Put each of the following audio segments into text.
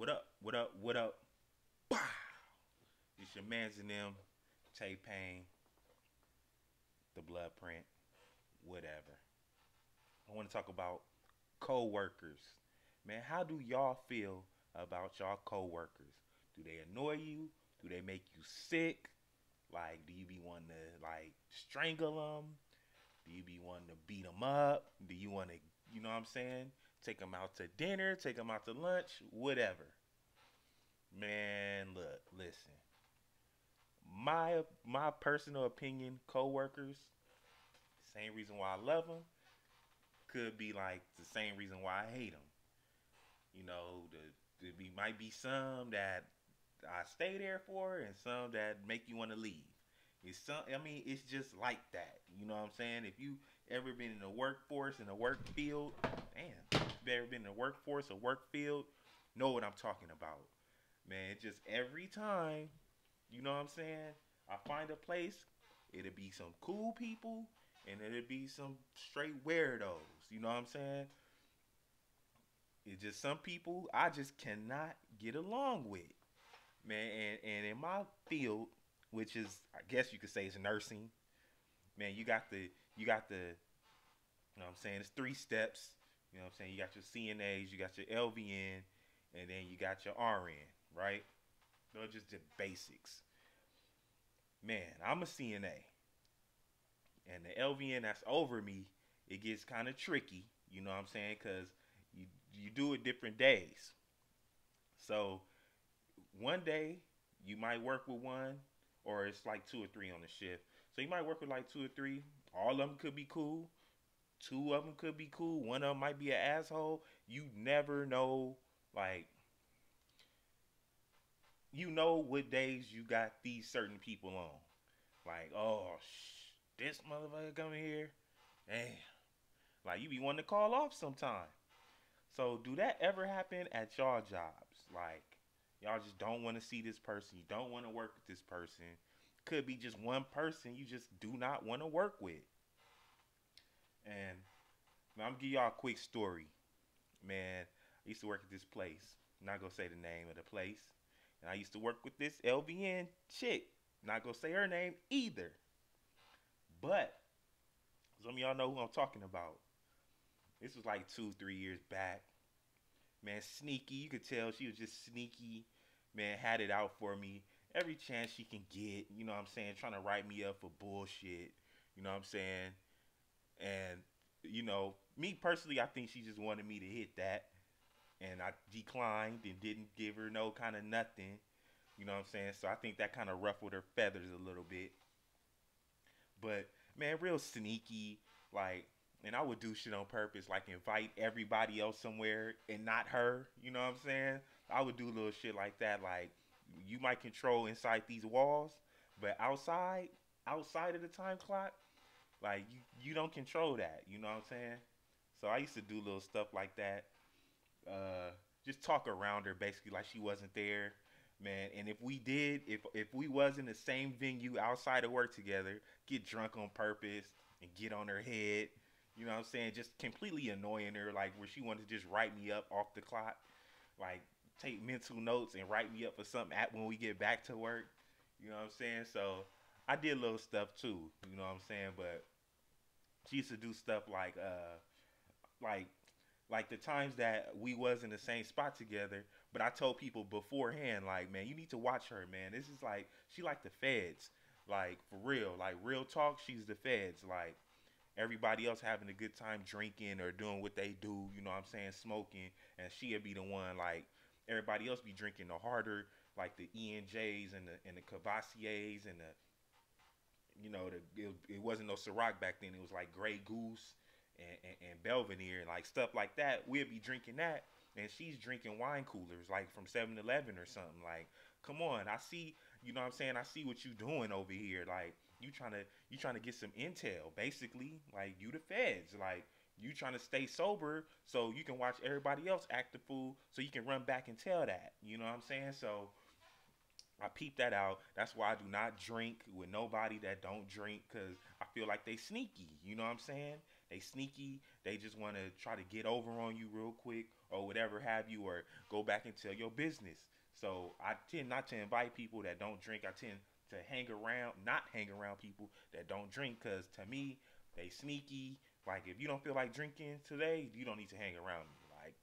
What up? What up? What up? Wow. It's your man's and them, Tay Payne, the blood print, whatever. I want to talk about co-workers. Man, how do y'all feel about y'all co-workers? Do they annoy you? Do they make you sick? Like, do you be wanting to like strangle them? Do you be wanting to beat them up? Do you want to, you know what I'm saying? Take them out to dinner, take them out to lunch, whatever. Man, look, listen. My personal opinion, coworkers, same reason why I love them could be like the same reason why I hate them. You know, might be some that I stay there for, and some that make you want to leave. It's some. I mean, it's just like that. You know what I'm saying? If you ever been in the workforce in the work field, damn, if you ever been in the workforce or work field, know what I'm talking about. Man, just every time, you know what I'm saying? I find a place, it'll be some cool people and it'll be some straight weirdos. You know what I'm saying? It's just some people I just cannot get along with. Man, and in my field, which is I guess you could say is nursing, man, you got the you know what I'm saying, it's three steps. You know what I'm saying? You got your CNAs, you got your LVN, and then you got your RN, right? Those are just the basics. Man, I'm a CNA, and the LVN that's over me, it gets kind of tricky. You know what I'm saying? Because you do it different days. So one day you might work with one, or it's like two or three on the shift. So you might work with like two or three. All of them could be cool. Two of them could be cool. One of them might be an asshole. You never know. Like, you know what days you got these certain people on. Like, oh, this motherfucker coming here. Damn. Like, you be wanting to call off sometime. So, do that ever happen at y'all jobs? Like, y'all just don't want to see this person. You don't want to work with this person. Could be just one person you just do not want to work with. And I'm gonna give y'all a quick story. Man, I used to work at this place. I'm not gonna say the name of the place. And I used to work with this LVN chick. Not gonna say her name either. But some of y'all know who I'm talking about. This was like 2, 3 years back. Man, sneaky. You could tell she was just sneaky. Man, had it out for me every chance she can get. You know what I'm saying? Trying to write me up for bullshit. You know what I'm saying? And, me personally, I think she just wanted me to hit that. And I declined and didn't give her no kind of nothing. You know what I'm saying? So I think that kind of ruffled her feathers a little bit. But man, real sneaky. Like, and I would do shit on purpose, like invite everybody else somewhere and not her. You know what I'm saying? I would do little shit like that. Like, you might control inside these walls, but outside of the time clock, like you don't control that. You know what I'm saying? So I used to do little stuff like that. Uh, just talk around her basically like she wasn't there, man. And if we was in the same venue outside of work together, get drunk on purpose and get on her head. You know what I'm saying? Just completely annoying her, like where she wanted to just write me up off the clock, like take mental notes and write me up for something at when we get back to work. You know what I'm saying? So I did little stuff too. You know what I'm saying? But she used to do stuff like like the times that we was in the same spot together, but I told people beforehand, like, man, you need to watch her, man. This is like she like the feds. Like for real. Like real talk, she's the feds. Like everybody else having a good time drinking or doing what they do, you know what I'm saying, smoking, and she'll be the one like everybody else be drinking the harder, like the ENJs and the Cavassiers and the it wasn't no Ciroc back then. It was like Grey Goose and Belvedere and like stuff like that. We'll be drinking that, and she's drinking wine coolers like from 7-Eleven or something. Like, come on, I see. You know what I'm saying? I see what you doing over here. Like, you trying to get some intel, basically. Like, you the feds. Like, you trying to stay sober so you can watch everybody else act the fool, so you can run back and tell that. You know what I'm saying? So I peep that out. That's why I do not drink with nobody that don't drink because I feel like they sneaky. You know what I'm saying? They sneaky. They just want to try to get over on you real quick or whatever have you, or go back and tell your business. So I tend not to invite people that don't drink. I tend to not hang around people that don't drink, because to me, they sneaky. Like, if you don't feel like drinking today, you don't need to hang around me. Like,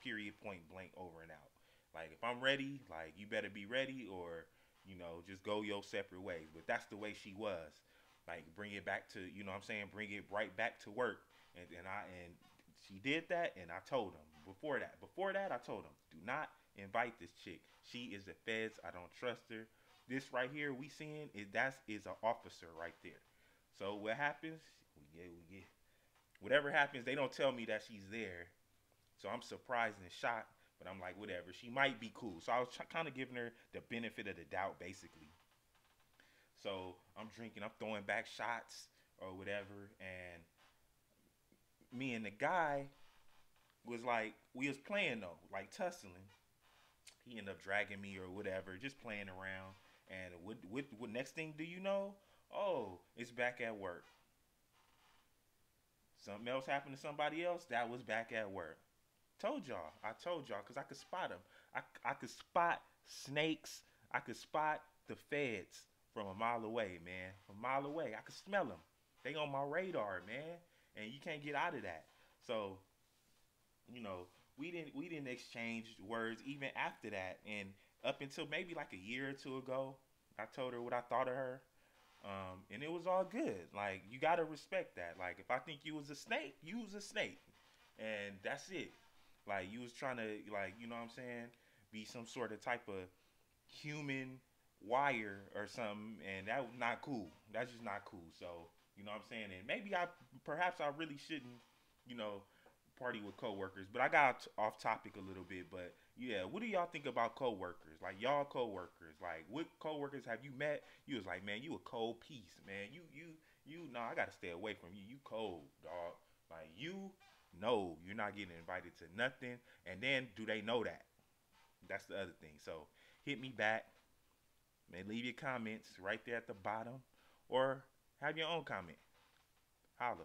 period, point blank, over and out. Like, if I'm ready, like, you better be ready, or just go your separate ways. But that's the way she was. Like, bring it back to, what I'm saying, bring it right back to work. And she did that, and I told him before that I told him, do not invite this chick. She is the feds. I don't trust her. This right here we seeing is an officer right there. So what happens? We get whatever happens. They don't tell me that she's there, so I'm surprised and shocked. But I'm like, whatever. She might be cool. So I was kind of giving her the benefit of the doubt, basically. So I'm drinking. I'm throwing back shots or whatever, and me and the guy was like, we was playing though, like tussling. He ended up dragging me or whatever, just playing around. And what next thing do you know? Oh, it's back at work. Something else happened to somebody else. That was back at work. Told y'all. I told y'all because I could spot them. I could spot snakes. I could spot the feds from a mile away, man. A mile away. I could smell them. They on my radar, man. And you can't get out of that. So, you know, we didn't exchange words even after that. And up until maybe like a year or two ago, I told her what I thought of her. And it was all good. Like, you gotta respect that. Like, if I think you was a snake, you was a snake, and that's it. Like, you was trying to, like, what I'm saying, be some sort of type of human wire or something, and that was not cool. That's just not cool. So, what I'm saying, and maybe perhaps I really shouldn't, you know, party with coworkers. But I got off topic a little bit. But yeah, what do y'all think about coworkers? Like, y'all coworkers, like, what coworkers have you met? You was like, man, you a cold piece, man. No, I gotta stay away from you. You cold, dog. Like, no, you're not getting invited to nothing. And then, do they know that? That's the other thing. So hit me back. Man, leave your comments right there at the bottom, or have your own comment. Holla.